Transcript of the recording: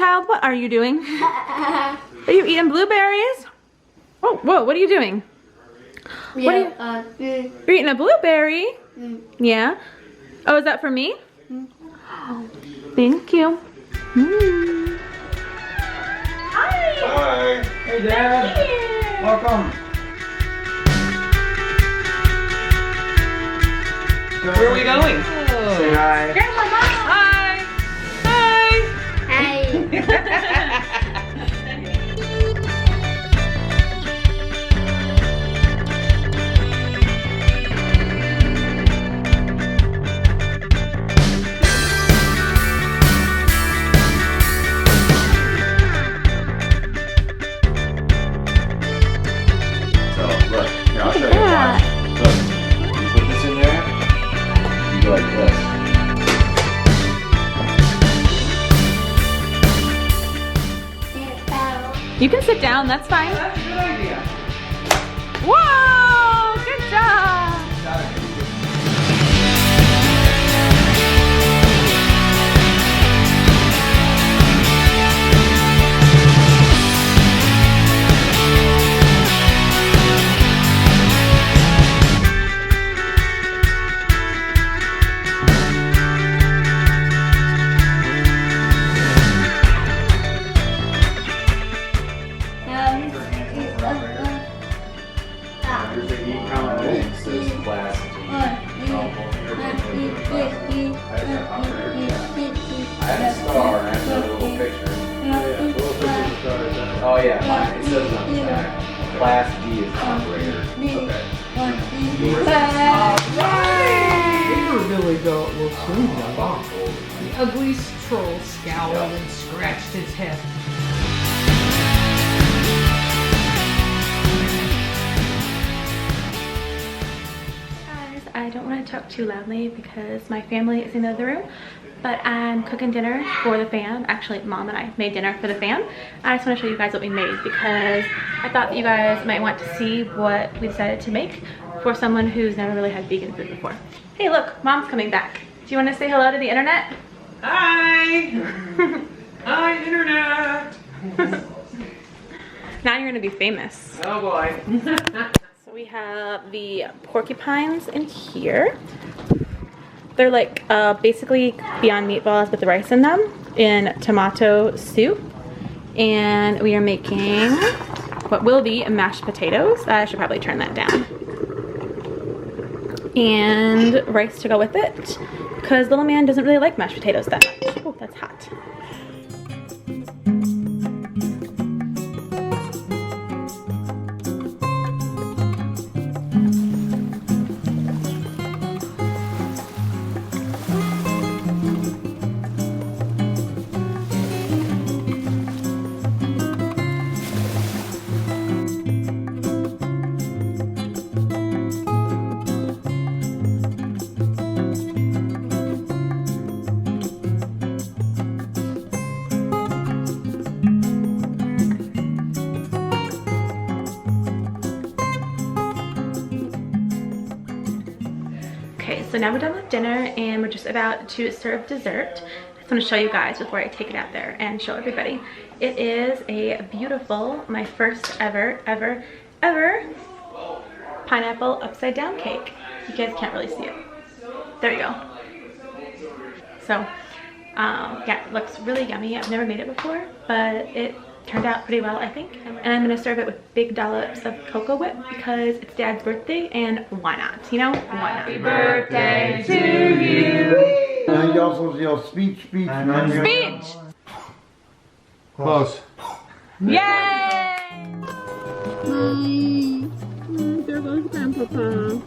child, what are you doing? Are you eating blueberries? Oh, whoa, what are you doing? Yeah, you're eating a blueberry? Yeah. Oh, is that for me? Oh, thank you. Hi. Hi. Hey, Dad. Welcome. Where are we going? Say hi. There's my mom. Hi. Hi. So, look, here, I'll show you. Watch. Look, you put this in there, you go like this. You can sit down, that's fine. That's a good idea. Whoa, good job. Here's the heat counter. It says class G. I have a star and I have a little picture. Oh yeah, mine. It says on the back. Class G is operator. Paper Billy Goat will soon go. The ugly troll scowled and scratched his head. I don't want to talk too loudly because my family is in the other room, but I'm cooking dinner for the fam. Actually, Mom and I made dinner for the fam. I just want to show you guys what we made because I thought that you guys might want to see what we decided to make for someone who's never really had vegan food before. Hey, look, Mom's coming back. Do you want to say hello to the internet? Hi! Hi, Internet! Now you're gonna be famous. Oh boy. So we have the porcupines in here. They're like basically Beyond Meatballs with the rice in them in tomato soup. And we are making what will be mashed potatoes. I should probably turn that down. And rice to go with it because little man doesn't really like mashed potatoes that much. Oh, that's hot. So now we're done with dinner and we're just about to serve dessert. I just want to show you guys before I take it out there and show everybody. It is a beautiful, my first ever pineapple upside down cake. You guys can't really see it. There you go. So yeah, it looks really yummy. I've never made it before, but it turned out pretty well, I think. And I'm gonna serve it with big dollops of Cocoa Whip because it's Dad's birthday and why not, you know? Why not? Happy birthday to you! And he also yelled speech. Speech! Close. Yay! There goes Grandpapa.